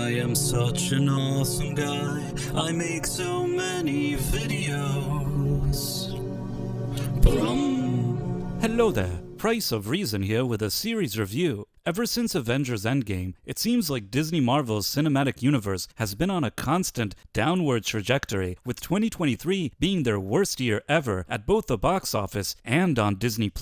I am such an awesome guy. I make so many videos. Hello there, Price of Reason here with a series review. Ever since Avengers Endgame, it seems like Disney Marvel's cinematic universe has been on a constant downward trajectory, with 2023 being their worst year ever at both the box office and on Disney+.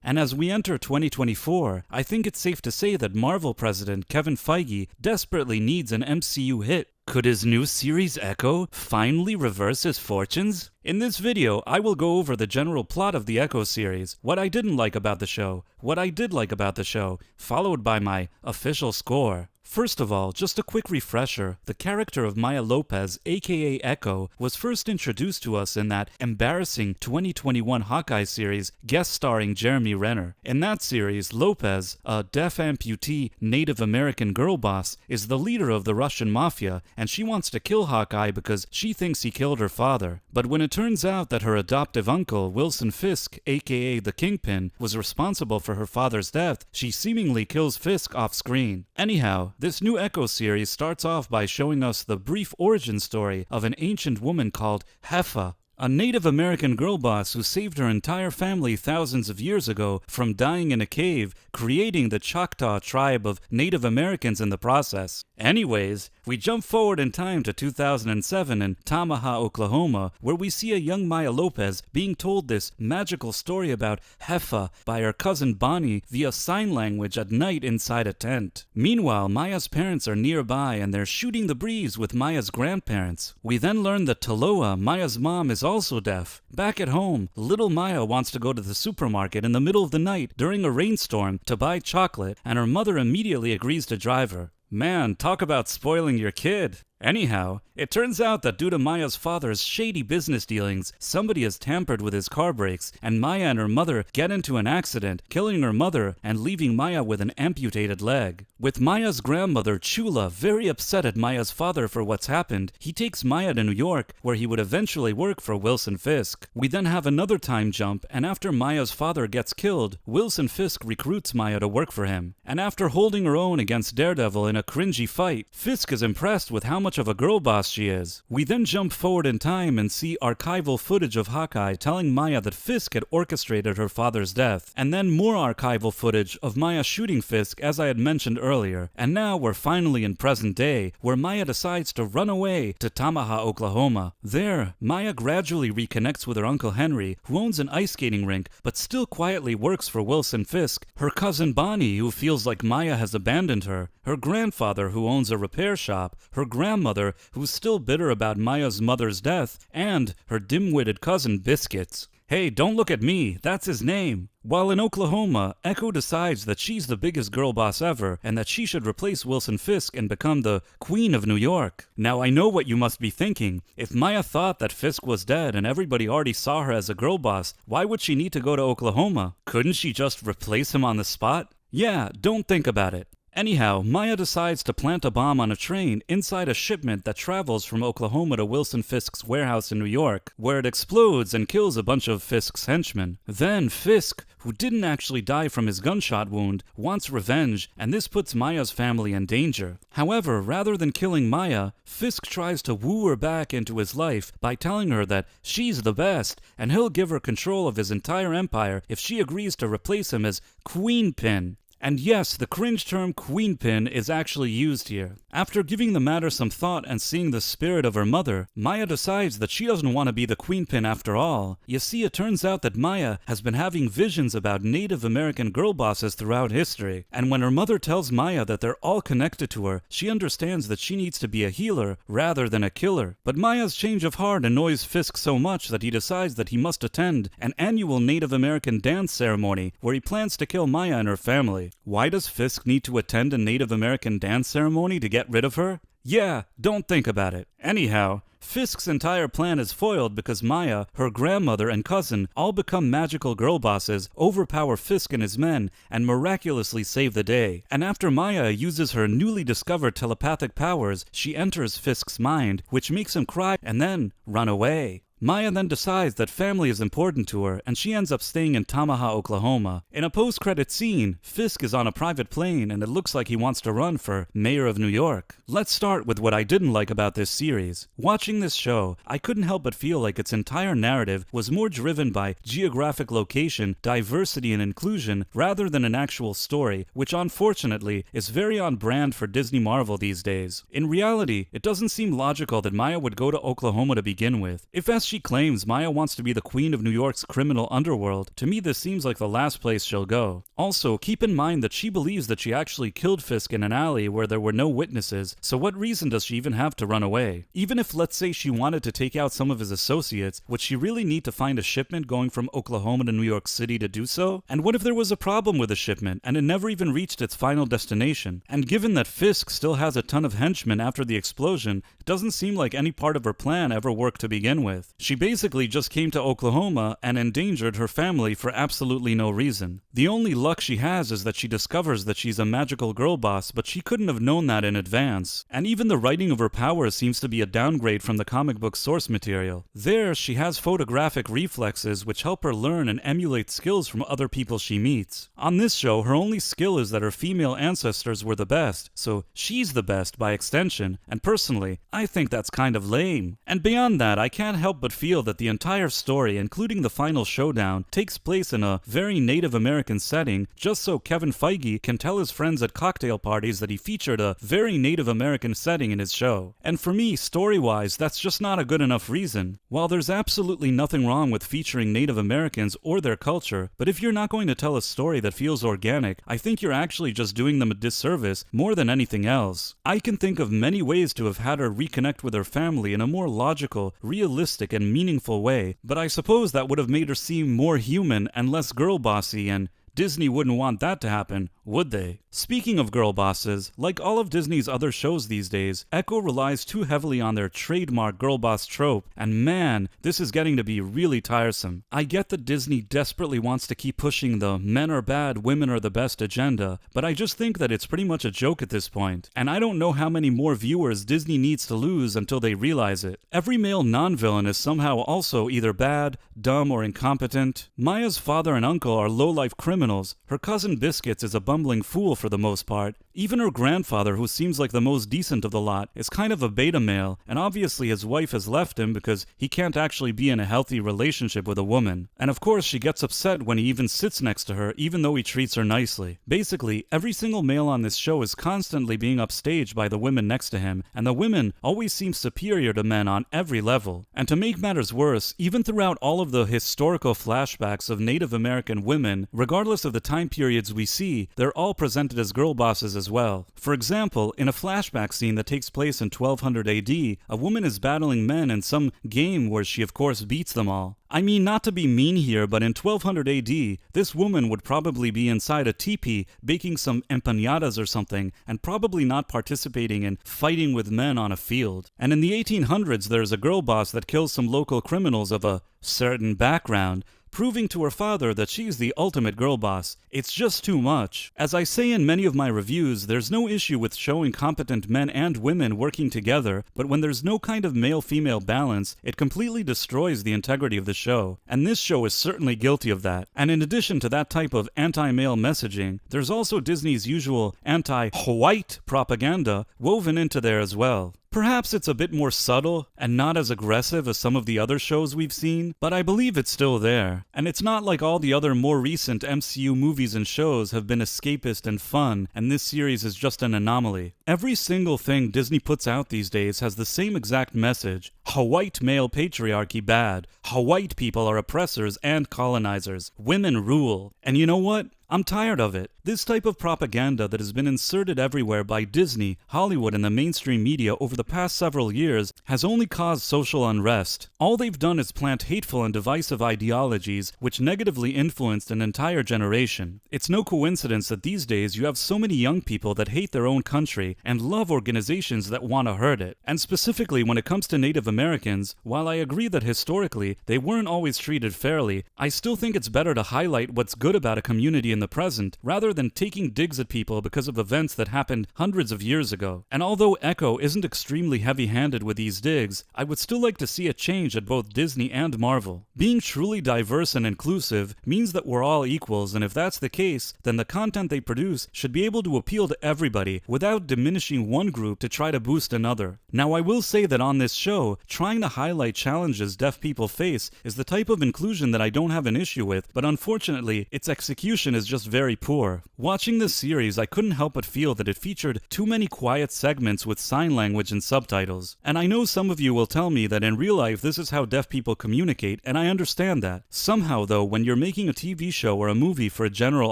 And as we enter 2024, I think it's safe to say that Marvel President Kevin Feige desperately needs an MCU hit. Could his new series Echo finally reverse his fortunes? In this video, I will go over the general plot of the Echo series, what I didn't like about the show, what I did like about the show, followed by my official score. First of all, just a quick refresher, the character of Maya Lopez, aka Echo, was first introduced to us in that embarrassing 2021 Hawkeye series guest starring Jeremy Renner. In that series, Lopez, a deaf amputee Native American girl boss, is the leader of the Russian mafia, and she wants to kill Hawkeye because she thinks he killed her father. But when it turns out that her adoptive uncle, Wilson Fisk, aka the Kingpin, was responsible for her father's death, she seemingly kills Fisk off screen. Anyhow, this new Echo series starts off by showing us the brief origin story of an ancient woman called Heifer, a Native American girl boss who saved her entire family thousands of years ago from dying in a cave, creating the Choctaw tribe of Native Americans in the process. Anyways, we jump forward in time to 2007 in Tamaha, Oklahoma, where we see a young Maya Lopez being told this magical story about Heifer by her cousin Bonnie via sign language at night inside a tent. Meanwhile, Maya's parents are nearby and they're shooting the breeze with Maya's grandparents. We then learn that Taloa, Maya's mom, is also deaf. Back at home, little Maya wants to go to the supermarket in the middle of the night during a rainstorm to buy chocolate, and her mother immediately agrees to drive her. Man, talk about spoiling your kid. Anyhow, it turns out that due to Maya's father's shady business dealings, somebody has tampered with his car brakes, and Maya and her mother get into an accident, killing her mother and leaving Maya with an amputated leg. With Maya's grandmother, Chula, very upset at Maya's father for what's happened, he takes Maya to New York, where he would eventually work for Wilson Fisk. We then have another time jump, and after Maya's father gets killed, Wilson Fisk recruits Maya to work for him. And after holding her own against Daredevil in a cringy fight, Fisk is impressed with how much of a girl boss she is. We then jump forward in time and see archival footage of Hawkeye telling Maya that Fisk had orchestrated her father's death, and then more archival footage of Maya shooting Fisk as I had mentioned earlier. And now we're finally in present day, where Maya decides to run away to Tamaha, Oklahoma. There, Maya gradually reconnects with her uncle Henry, who owns an ice skating rink but still quietly works for Wilson Fisk, her cousin Bonnie, who feels like Maya has abandoned her grandfather, who owns a repair shop, her grandmother, who's still bitter about Maya's mother's death, and her dim-witted cousin Biscuits. Hey, don't look at me, that's his name. While in Oklahoma, Echo decides that she's the biggest girl boss ever and that she should replace Wilson Fisk and become the Queen of New York. Now I know what you must be thinking. If Maya thought that Fisk was dead and everybody already saw her as a girl boss, why would she need to go to Oklahoma? Couldn't she just replace him on the spot? Yeah, don't think about it. Anyhow, Maya decides to plant a bomb on a train inside a shipment that travels from Oklahoma to Wilson Fisk's warehouse in New York, where it explodes and kills a bunch of Fisk's henchmen. Then Fisk, who didn't actually die from his gunshot wound, wants revenge, and this puts Maya's family in danger. However, rather than killing Maya, Fisk tries to woo her back into his life by telling her that she's the best, and he'll give her control of his entire empire if she agrees to replace him as Queenpin. And yes, the cringe term Queenpin is actually used here. After giving the matter some thought and seeing the spirit of her mother, Maya decides that she doesn't want to be the Queenpin after all. You see, it turns out that Maya has been having visions about Native American girl bosses throughout history, and when her mother tells Maya that they're all connected to her, she understands that she needs to be a healer rather than a killer. But Maya's change of heart annoys Fisk so much that he decides that he must attend an annual Native American dance ceremony where he plans to kill Maya and her family. Why does Fisk need to attend a Native American dance ceremony to get rid of her? Yeah, don't think about it. Anyhow, Fisk's entire plan is foiled because Maya, her grandmother, and cousin all become magical girl bosses, overpower Fisk and his men, and miraculously save the day. And after Maya uses her newly discovered telepathic powers, she enters Fisk's mind, which makes him cry and then run away. Maya then decides that family is important to her, and she ends up staying in Tamaha, Oklahoma. In a post-credit scene, Fisk is on a private plane, and it looks like he wants to run for mayor of New York. Let's start with what I didn't like about this series. Watching this show, I couldn't help but feel like its entire narrative was more driven by geographic location, diversity, and inclusion, rather than an actual story, which unfortunately is very on brand for Disney Marvel these days. In reality, it doesn't seem logical that Maya would go to Oklahoma to begin with. If, as she claims, Maya wants to be the queen of New York's criminal underworld, to me this seems like the last place she'll go. Also, keep in mind that she believes that she actually killed Fisk in an alley where there were no witnesses, so what reason does she even have to run away? Even if, let's say, she wanted to take out some of his associates, would she really need to find a shipment going from Oklahoma to New York City to do so? And what if there was a problem with the shipment, and it never even reached its final destination? And given that Fisk still has a ton of henchmen after the explosion, it doesn't seem like any part of her plan ever worked to begin with. She basically just came to Oklahoma and endangered her family for absolutely no reason. The only luck she has is that she discovers that she's a magical girl boss, but she couldn't have known that in advance. And even the writing of her powers seems to be a downgrade from the comic book source material. There, she has photographic reflexes which help her learn and emulate skills from other people she meets. On this show, her only skill is that her female ancestors were the best, so she's the best by extension, and personally, I think that's kind of lame. And beyond that, I can't help but feel that the entire story, including the final showdown, takes place in a very Native American setting, just so Kevin Feige can tell his friends at cocktail parties that he featured a very Native American setting in his show. And for me, story-wise, that's just not a good enough reason. While there's absolutely nothing wrong with featuring Native Americans or their culture, but if you're not going to tell a story that feels organic, I think you're actually just doing them a disservice more than anything else. I can think of many ways to have had her reconnect with her family in a more logical, realistic, and meaningful way, but I suppose that would have made her seem more human and less girl bossy, and Disney wouldn't want that to happen, would they? Speaking of girl bosses, like all of Disney's other shows these days, Echo relies too heavily on their trademark girl boss trope, and man, this is getting to be really tiresome. I get that Disney desperately wants to keep pushing the men are bad, women are the best agenda, but I just think that it's pretty much a joke at this point, and I don't know how many more viewers Disney needs to lose until they realize it. Every male non-villain is somehow also either bad, dumb, or incompetent. Maya's father and uncle are low-life criminals. Her cousin Biscuits is a bumbling fool for the most part. Even her grandfather, who seems like the most decent of the lot, is kind of a beta male, and obviously his wife has left him because he can't actually be in a healthy relationship with a woman. And of course she gets upset when he even sits next to her, even though he treats her nicely. Basically, every single male on this show is constantly being upstaged by the women next to him, and the women always seem superior to men on every level. And to make matters worse, even throughout all of the historical flashbacks of Native American women, regardless of the time periods we see, they're all presented as girl bosses as well. For example, in a flashback scene that takes place in 1200 AD, a woman is battling men in some game where she of course beats them all. I mean, not to be mean here, but in 1200 AD, this woman would probably be inside a teepee baking some empanadas or something, and probably not participating in fighting with men on a field. And in the 1800s, there's a girl boss that kills some local criminals of a certain background, proving to her father that she's the ultimate girl boss. It's just too much. As I say in many of my reviews, there's no issue with showing competent men and women working together, but when there's no kind of male-female balance, it completely destroys the integrity of the show. And this show is certainly guilty of that. And in addition to that type of anti-male messaging, there's also Disney's usual anti-white propaganda woven into there as well. Perhaps it's a bit more subtle and not as aggressive as some of the other shows we've seen, but I believe it's still there. And it's not like all the other more recent MCU movies and shows have been escapist and fun, and this series is just an anomaly. Every single thing Disney puts out these days has the same exact message: white male patriarchy bad, white people are oppressors and colonizers, women rule. And you know what? I'm tired of it. This type of propaganda that has been inserted everywhere by Disney, Hollywood, and the mainstream media over the past several years has only caused social unrest. All they've done is plant hateful and divisive ideologies which negatively influenced an entire generation. It's no coincidence that these days you have so many young people that hate their own country and love organizations that want to hurt it. And specifically when it comes to Native Americans, while I agree that historically they weren't always treated fairly, I still think it's better to highlight what's good about a community in the present, rather than taking digs at people because of events that happened hundreds of years ago. And although Echo isn't extremely heavy-handed with these digs, I would still like to see a change at both Disney and Marvel. Being truly diverse and inclusive means that we're all equals, and if that's the case, then the content they produce should be able to appeal to everybody without diminishing one group to try to boost another. Now, I will say that on this show, trying to highlight challenges deaf people face is the type of inclusion that I don't have an issue with, but unfortunately, its execution is just very poor. Watching this series, I couldn't help but feel that it featured too many quiet segments with sign language and subtitles. And I know some of you will tell me that in real life this is how deaf people communicate, and I understand that. Somehow though, when you're making a TV show or a movie for a general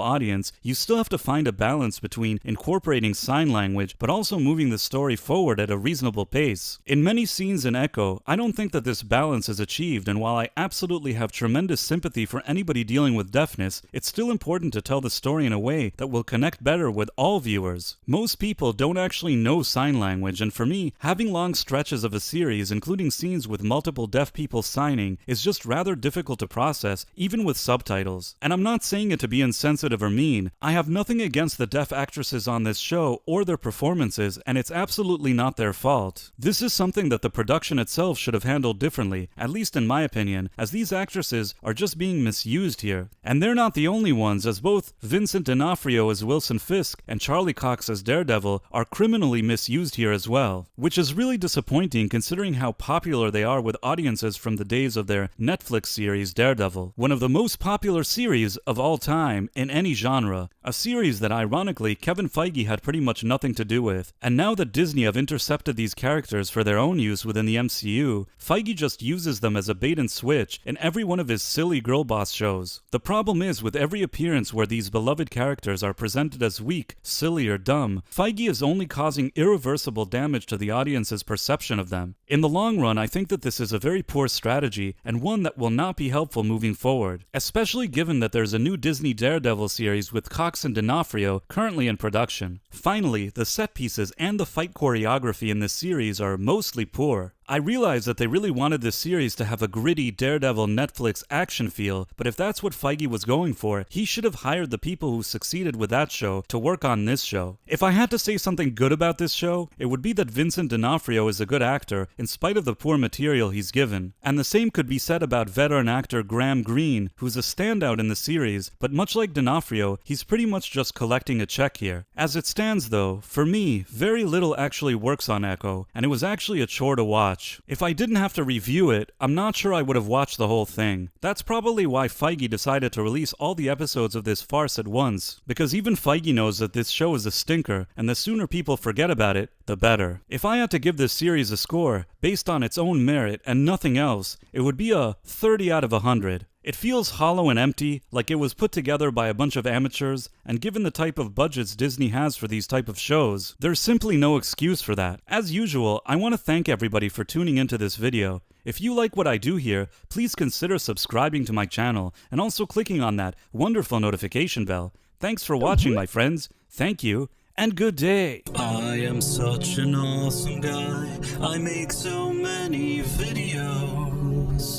audience, you still have to find a balance between incorporating sign language but also moving the story forward at a reasonable pace. In many scenes in Echo, I don't think that this balance is achieved, and while I absolutely have tremendous sympathy for anybody dealing with deafness, it's still important to tell the story in a way that will connect better with all viewers. Most people don't actually know sign language, and for me, having long stretches of a series, including scenes with multiple deaf people signing, is just rather difficult to process, even with subtitles. And I'm not saying it to be insensitive or mean. I have nothing against the deaf actresses on this show or their performances, and it's absolutely not their fault. This is something that the production itself should have handled differently, at least in my opinion, as these actresses are just being misused here. And they're not the only ones, as both Vincent D'Onofrio as Wilson Fisk and Charlie Cox as Daredevil are criminally misused here as well, which is really disappointing considering how popular they are with audiences from the days of their Netflix series Daredevil, one of the most popular series of all time in any genre, a series that ironically Kevin Feige had pretty much nothing to do with. And now that Disney have intercepted these characters for their own use within the MCU, Feige just uses them as a bait and switch in every one of his silly girl boss shows. The problem is, with every appearance where these beloved characters are presented as weak, silly, or dumb, Feige is only causing irreversible damage to the audience's perception of them. In the long run, I think that this is a very poor strategy, and one that will not be helpful moving forward, especially given that there's a new Disney Daredevil series with Cox and D'Onofrio currently in production. Finally, the set pieces and the fight choreography in this series are mostly poor. I realize that they really wanted this series to have a gritty Daredevil Netflix action feel, but if that's what Feige was going for, he should have hired the people who succeeded with that show to work on this show. If I had to say something good about this show, it would be that Vincent D'Onofrio is a good actor in spite of the poor material he's given. And the same could be said about veteran actor Graham Greene, who's a standout in the series, but much like D'Onofrio, he's pretty much just collecting a check here. As it stands though, for me, very little actually works on Echo, and it was actually a chore to watch. If I didn't have to review it, I'm not sure I would have watched the whole thing. That's probably why Feige decided to release all the episodes of this farce at once, because even Feige knows that this show is a stinker, and the sooner people forget about it, the better. If I had to give this series a score, based on its own merit and nothing else, it would be a 30 out of 100. It feels hollow and empty, like it was put together by a bunch of amateurs, and given the type of budgets Disney has for these type of shows, there's simply no excuse for that. As usual, I want to thank everybody for tuning into this video. If you like what I do here, please consider subscribing to my channel, and also clicking on that wonderful notification bell. Thanks for watching, my friends. Thank you, and good day. I am such an awesome guy. I make so many videos.